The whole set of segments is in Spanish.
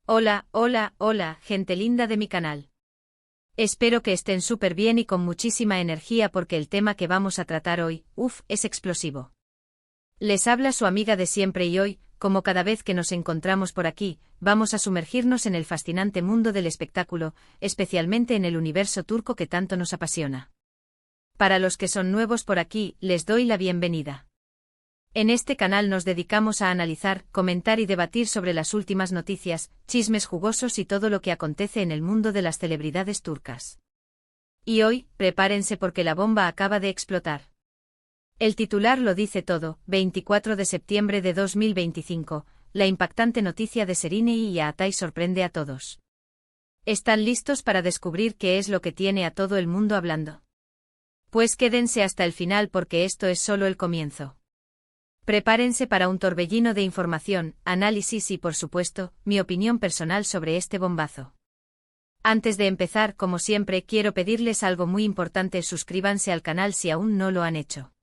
Hola, hola, hola, gente linda de mi canal. Espero que estén súper bien y con muchísima energía porque el tema que vamos a tratar hoy, es explosivo. Les habla su amiga de siempre y hoy, como cada vez que nos encontramos por aquí, vamos a sumergirnos en el fascinante mundo del espectáculo, especialmente en el universo turco que tanto nos apasiona. Para los que son nuevos por aquí, les doy la bienvenida. En este canal nos dedicamos a analizar, comentar y debatir sobre las últimas noticias, chismes jugosos y todo lo que acontece en el mundo de las celebridades turcas. Y hoy, prepárense porque la bomba acaba de explotar. El titular lo dice todo, 24 de septiembre de 2025, la impactante noticia de Serine y Atay sorprende a todos. ¿Están listos para descubrir qué es lo que tiene a todo el mundo hablando? Pues quédense hasta el final porque esto es solo el comienzo. Prepárense para un torbellino de información, análisis y, por supuesto, mi opinión personal sobre este bombazo. Antes de empezar, como siempre, quiero pedirles algo muy importante: suscríbanse al canal si aún no lo han hecho.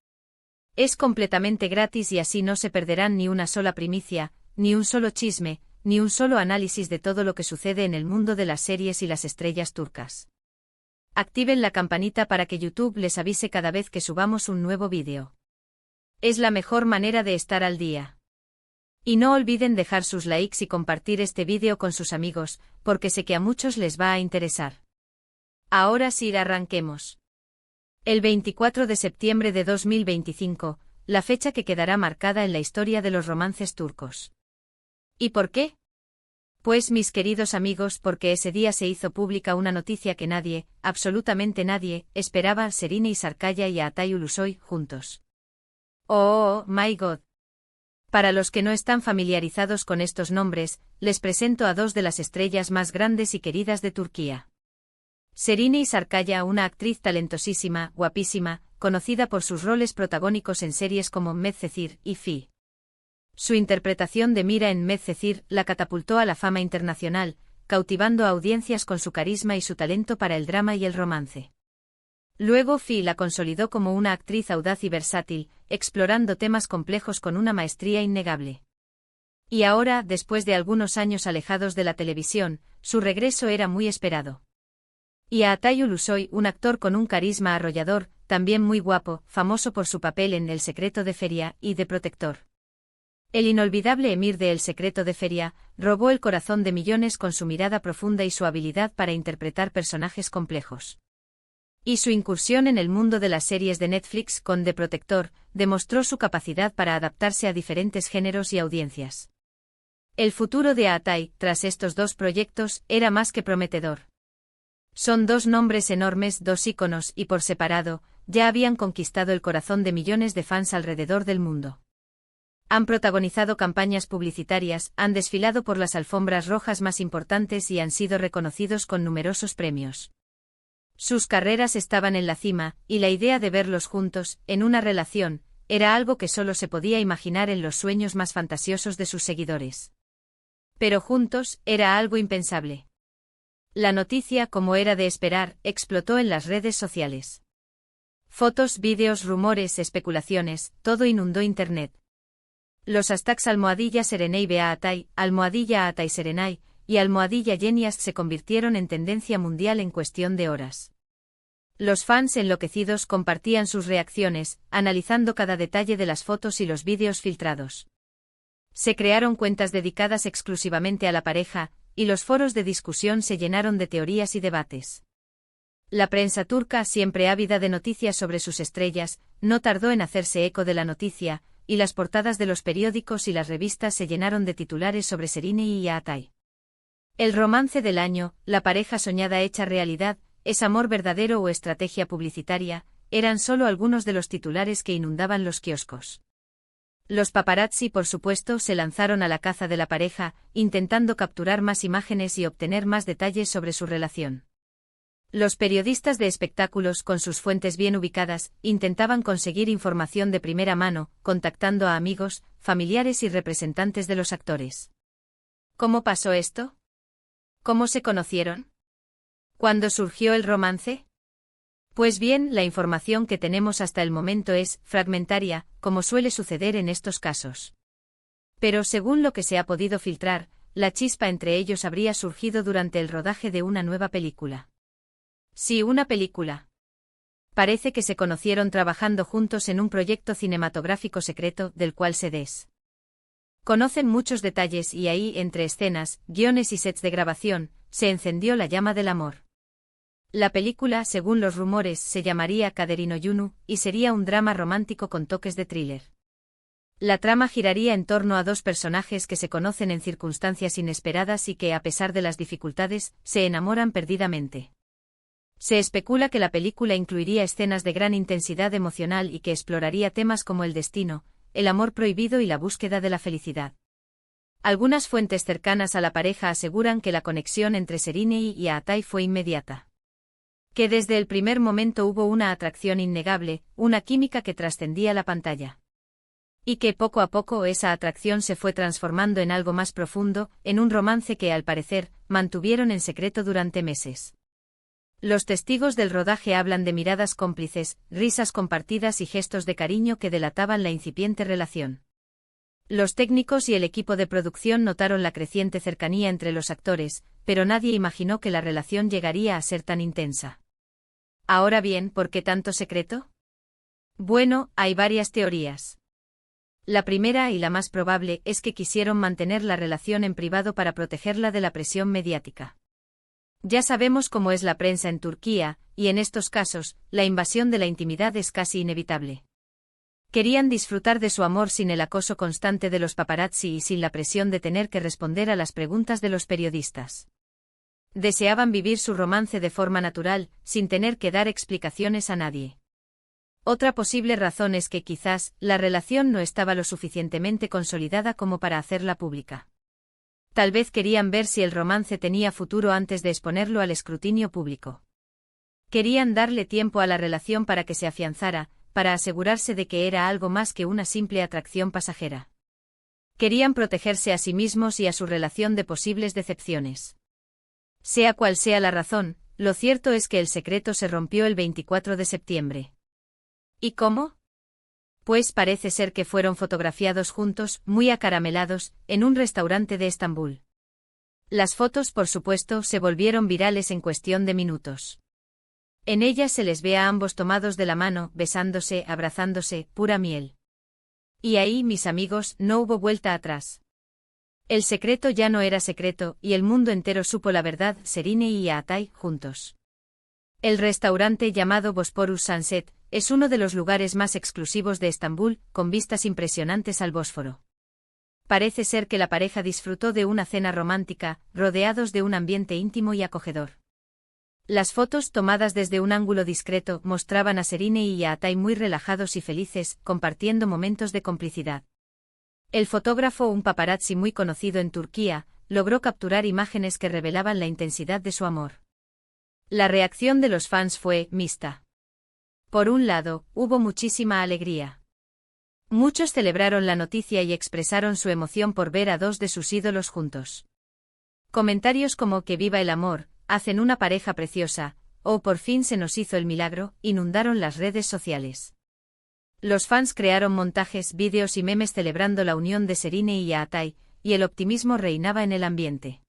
Es completamente gratis y así no se perderán ni una sola primicia, ni un solo chisme, ni un solo análisis de todo lo que sucede en el mundo de las series y las estrellas turcas. Activen la campanita para que YouTube les avise cada vez que subamos un nuevo vídeo. Es la mejor manera de estar al día. Y no olviden dejar sus likes y compartir este vídeo con sus amigos, porque sé que a muchos les va a interesar. Ahora sí, arranquemos. El 24 de septiembre de 2025, la fecha que quedará marcada en la historia de los romances turcos. ¿Y por qué? Pues mis queridos amigos, porque ese día se hizo pública una noticia que nadie, absolutamente nadie, esperaba: Serine Isarkaya y Atay Ulusoy juntos. Oh, my God. Para los que no están familiarizados con estos nombres, les presento a dos de las estrellas más grandes y queridas de Turquía. Serine Isarkaya, una actriz talentosísima, guapísima, conocida por sus roles protagónicos en series como Medcezir y Fi. Su interpretación de Mira en Medcezir la catapultó a la fama internacional, cautivando a audiencias con su carisma y su talento para el drama y el romance. Luego Fi la consolidó como una actriz audaz y versátil, explorando temas complejos con una maestría innegable. Y ahora, después de algunos años alejados de la televisión, su regreso era muy esperado. Y a Atay Ulusoy, un actor con un carisma arrollador, también muy guapo, famoso por su papel en El secreto de Feria y de Protector. El inolvidable emir de El secreto de Feria robó el corazón de millones con su mirada profunda y su habilidad para interpretar personajes complejos. Y su incursión en el mundo de las series de Netflix con The Protector demostró su capacidad para adaptarse a diferentes géneros y audiencias. El futuro de Atay, tras estos dos proyectos, era más que prometedor. Son dos nombres enormes, dos íconos, y por separado, ya habían conquistado el corazón de millones de fans alrededor del mundo. Han protagonizado campañas publicitarias, han desfilado por las alfombras rojas más importantes y han sido reconocidos con numerosos premios. Sus carreras estaban en la cima, y la idea de verlos juntos, en una relación, era algo que solo se podía imaginar en los sueños más fantasiosos de sus seguidores. Pero juntos, era algo impensable. La noticia, como era de esperar, explotó en las redes sociales. Fotos, vídeos, rumores, especulaciones, todo inundó Internet. Los hashtags #Serenay Bea Atay, #Atay Serenay, y #Genias se convirtieron en tendencia mundial en cuestión de horas. Los fans enloquecidos compartían sus reacciones, analizando cada detalle de las fotos y los vídeos filtrados. Se crearon cuentas dedicadas exclusivamente a la pareja, y los foros de discusión se llenaron de teorías y debates. La prensa turca, siempre ávida de noticias sobre sus estrellas, no tardó en hacerse eco de la noticia, y las portadas de los periódicos y las revistas se llenaron de titulares sobre Serine y Atay. El romance del año, la pareja soñada hecha realidad, ¿es amor verdadero o estrategia publicitaria?, eran solo algunos de los titulares que inundaban los kioscos. Los paparazzi, por supuesto, se lanzaron a la caza de la pareja, intentando capturar más imágenes y obtener más detalles sobre su relación. Los periodistas de espectáculos, con sus fuentes bien ubicadas, intentaban conseguir información de primera mano, contactando a amigos, familiares y representantes de los actores. ¿Cómo pasó esto? ¿Cómo se conocieron? ¿Cuándo surgió el romance? Pues bien, la información que tenemos hasta el momento es fragmentaria, como suele suceder en estos casos. Pero según lo que se ha podido filtrar, la chispa entre ellos habría surgido durante el rodaje de una nueva película. Sí, una película. Parece que se conocieron trabajando juntos en un proyecto cinematográfico secreto, del cual se conocen muchos detalles y ahí, entre escenas, guiones y sets de grabación, se encendió la llama del amor. La película, según los rumores, se llamaría Kaderino Yunu, y sería un drama romántico con toques de thriller. La trama giraría en torno a dos personajes que se conocen en circunstancias inesperadas y que, a pesar de las dificultades, se enamoran perdidamente. Se especula que la película incluiría escenas de gran intensidad emocional y que exploraría temas como el destino, el amor prohibido y la búsqueda de la felicidad. Algunas fuentes cercanas a la pareja aseguran que la conexión entre Serinei y Aatai fue inmediata. Que desde el primer momento hubo una atracción innegable, una química que trascendía la pantalla. Y que poco a poco esa atracción se fue transformando en algo más profundo, en un romance que, al parecer, mantuvieron en secreto durante meses. Los testigos del rodaje hablan de miradas cómplices, risas compartidas y gestos de cariño que delataban la incipiente relación. Los técnicos y el equipo de producción notaron la creciente cercanía entre los actores, pero nadie imaginó que la relación llegaría a ser tan intensa. Ahora bien, ¿por qué tanto secreto? Bueno, hay varias teorías. La primera y la más probable es que quisieron mantener la relación en privado para protegerla de la presión mediática. Ya sabemos cómo es la prensa en Turquía, y en estos casos, la invasión de la intimidad es casi inevitable. Querían disfrutar de su amor sin el acoso constante de los paparazzi y sin la presión de tener que responder a las preguntas de los periodistas. Deseaban vivir su romance de forma natural, sin tener que dar explicaciones a nadie. Otra posible razón es que quizás, la relación no estaba lo suficientemente consolidada como para hacerla pública. Tal vez querían ver si el romance tenía futuro antes de exponerlo al escrutinio público. Querían darle tiempo a la relación para que se afianzara, para asegurarse de que era algo más que una simple atracción pasajera. Querían protegerse a sí mismos y a su relación de posibles decepciones. Sea cual sea la razón, lo cierto es que el secreto se rompió el 24 de septiembre. ¿Y cómo? Pues parece ser que fueron fotografiados juntos, muy acaramelados, en un restaurante de Estambul. Las fotos, por supuesto, se volvieron virales en cuestión de minutos. En ellas se les ve a ambos tomados de la mano, besándose, abrazándose, pura miel. Y ahí, mis amigos, no hubo vuelta atrás. El secreto ya no era secreto, y el mundo entero supo la verdad, Serinei y Aatai, juntos. El restaurante llamado Bosporus Sunset es uno de los lugares más exclusivos de Estambul, con vistas impresionantes al Bósforo. Parece ser que la pareja disfrutó de una cena romántica, rodeados de un ambiente íntimo y acogedor. Las fotos tomadas desde un ángulo discreto mostraban a Serinei y a Aatai muy relajados y felices, compartiendo momentos de complicidad. El fotógrafo, un paparazzi muy conocido en Turquía, logró capturar imágenes que revelaban la intensidad de su amor. La reacción de los fans fue mixta. Por un lado, hubo muchísima alegría. Muchos celebraron la noticia y expresaron su emoción por ver a dos de sus ídolos juntos. Comentarios como "que viva el amor", "hacen una pareja preciosa", o "por fin se nos hizo el milagro", inundaron las redes sociales. Los fans crearon montajes, vídeos y memes celebrando la unión de Serinei y Aatai, y el optimismo reinaba en el ambiente.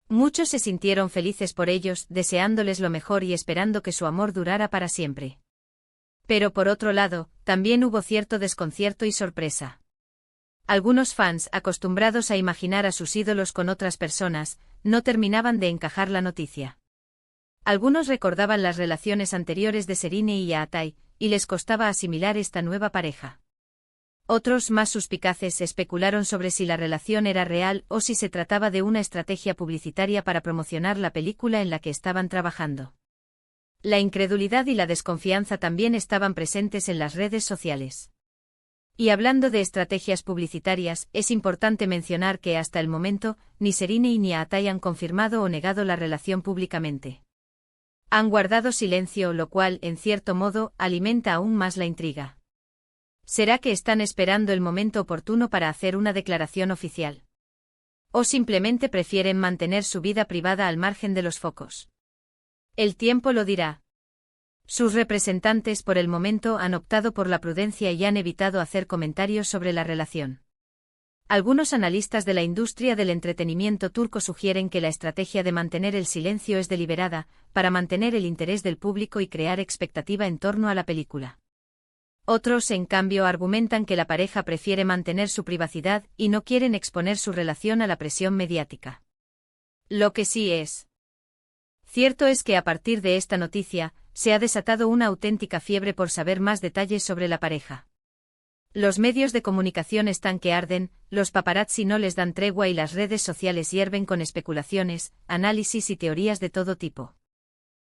Muchos se sintieron felices por ellos, deseándoles lo mejor y esperando que su amor durara para siempre. Pero por otro lado, también hubo cierto desconcierto y sorpresa. Algunos fans, acostumbrados a imaginar a sus ídolos con otras personas, no terminaban de encajar la noticia. Algunos recordaban las relaciones anteriores de Serinei y Aatai, y les costaba asimilar esta nueva pareja. Otros, más suspicaces, especularon sobre si la relación era real o si se trataba de una estrategia publicitaria para promocionar la película en la que estaban trabajando. La incredulidad y la desconfianza también estaban presentes en las redes sociales. Y hablando de estrategias publicitarias, es importante mencionar que hasta el momento, ni Serinei ni Aatai han confirmado o negado la relación públicamente. Han guardado silencio, lo cual, en cierto modo, alimenta aún más la intriga. ¿Será que están esperando el momento oportuno para hacer una declaración oficial? ¿O simplemente prefieren mantener su vida privada al margen de los focos? El tiempo lo dirá. Sus representantes por el momento han optado por la prudencia y han evitado hacer comentarios sobre la relación. Algunos analistas de la industria del entretenimiento turco sugieren que la estrategia de mantener el silencio es deliberada, para mantener el interés del público y crear expectativa en torno a la película. Otros, en cambio, argumentan que la pareja prefiere mantener su privacidad y no quieren exponer su relación a la presión mediática. Lo que sí es cierto es que a partir de esta noticia, se ha desatado una auténtica fiebre por saber más detalles sobre la pareja. Los medios de comunicación están que arden, los paparazzi no les dan tregua y las redes sociales hierven con especulaciones, análisis y teorías de todo tipo.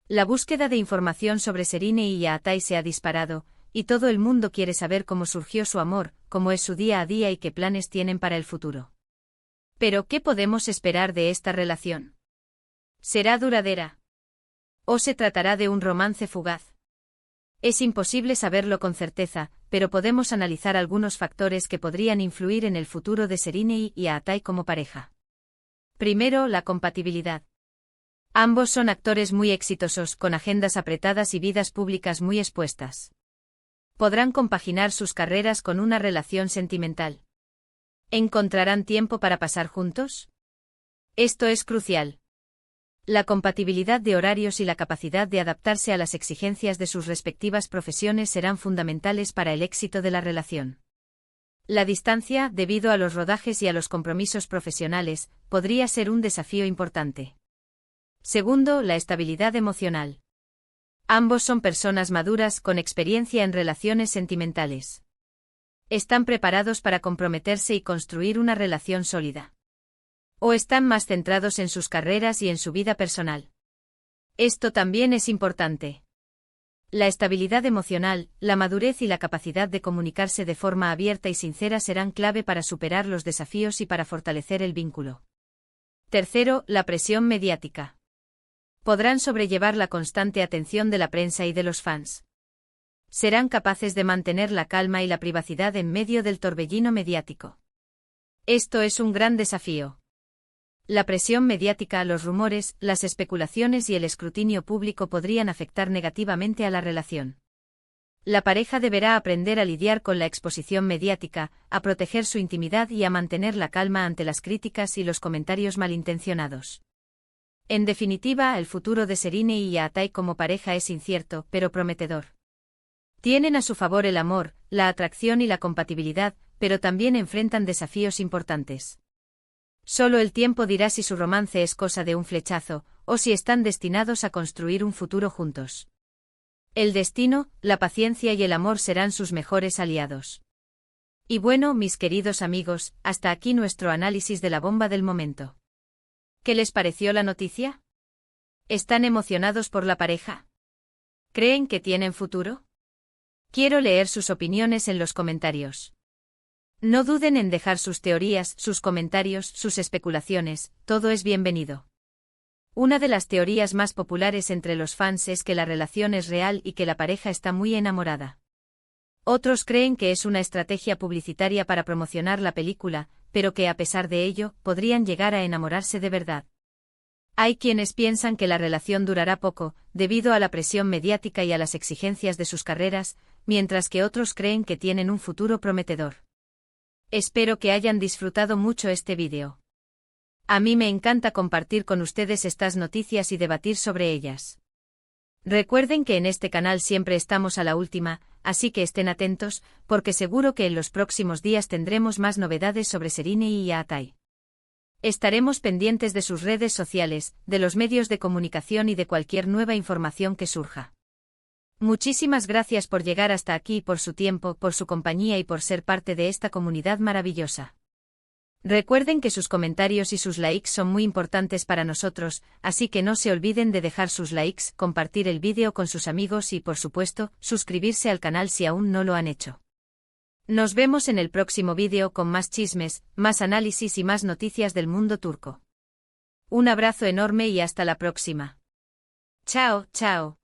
La búsqueda de información sobre Serine y Yahatay se ha disparado, y todo el mundo quiere saber cómo surgió su amor, cómo es su día a día y qué planes tienen para el futuro. Pero, ¿qué podemos esperar de esta relación? ¿Será duradera? ¿O se tratará de un romance fugaz? Es imposible saberlo con certeza, pero podemos analizar algunos factores que podrían influir en el futuro de Serine y Yahatay como pareja. Primero, la compatibilidad. Ambos son actores muy exitosos, con agendas apretadas y vidas públicas muy expuestas. ¿Podrán compaginar sus carreras con una relación sentimental? ¿Encontrarán tiempo para pasar juntos? Esto es crucial. La compatibilidad de horarios y la capacidad de adaptarse a las exigencias de sus respectivas profesiones serán fundamentales para el éxito de la relación. La distancia, debido a los rodajes y a los compromisos profesionales, podría ser un desafío importante. Segundo, la estabilidad emocional. Ambos son personas maduras con experiencia en relaciones sentimentales. ¿Están preparados para comprometerse y construir una relación sólida? ¿O están más centrados en sus carreras y en su vida personal? Esto también es importante. La estabilidad emocional, la madurez y la capacidad de comunicarse de forma abierta y sincera serán clave para superar los desafíos y para fortalecer el vínculo. Tercero, la presión mediática. ¿Podrán sobrellevar la constante atención de la prensa y de los fans? ¿Serán capaces de mantener la calma y la privacidad en medio del torbellino mediático? Esto es un gran desafío. La presión mediática, los rumores, las especulaciones y el escrutinio público podrían afectar negativamente a la relación. La pareja deberá aprender a lidiar con la exposición mediática, a proteger su intimidad y a mantener la calma ante las críticas y los comentarios malintencionados. En definitiva, el futuro de Serine y Yahatay como pareja es incierto, pero prometedor. Tienen a su favor el amor, la atracción y la compatibilidad, pero también enfrentan desafíos importantes. Solo el tiempo dirá si su romance es cosa de un flechazo, o si están destinados a construir un futuro juntos. El destino, la paciencia y el amor serán sus mejores aliados. Y bueno, mis queridos amigos, hasta aquí nuestro análisis de la bomba del momento. ¿Qué les pareció la noticia? ¿Están emocionados por la pareja? ¿Creen que tienen futuro? Quiero leer sus opiniones en los comentarios. No duden en dejar sus teorías, sus comentarios, sus especulaciones, todo es bienvenido. Una de las teorías más populares entre los fans es que la relación es real y que la pareja está muy enamorada. Otros creen que es una estrategia publicitaria para promocionar la película, pero que a pesar de ello, podrían llegar a enamorarse de verdad. Hay quienes piensan que la relación durará poco, debido a la presión mediática y a las exigencias de sus carreras, mientras que otros creen que tienen un futuro prometedor. Espero que hayan disfrutado mucho este vídeo. A mí me encanta compartir con ustedes estas noticias y debatir sobre ellas. Recuerden que en este canal siempre estamos a la última, así que estén atentos, porque seguro que en los próximos días tendremos más novedades sobre Serine y Yahatay. Estaremos pendientes de sus redes sociales, de los medios de comunicación y de cualquier nueva información que surja. Muchísimas gracias por llegar hasta aquí, por su tiempo, por su compañía y por ser parte de esta comunidad maravillosa. Recuerden que sus comentarios y sus likes son muy importantes para nosotros, así que no se olviden de dejar sus likes, compartir el vídeo con sus amigos y, por supuesto, suscribirse al canal si aún no lo han hecho. Nos vemos en el próximo vídeo con más chismes, más análisis y más noticias del mundo turco. Un abrazo enorme y hasta la próxima. Chao, chao.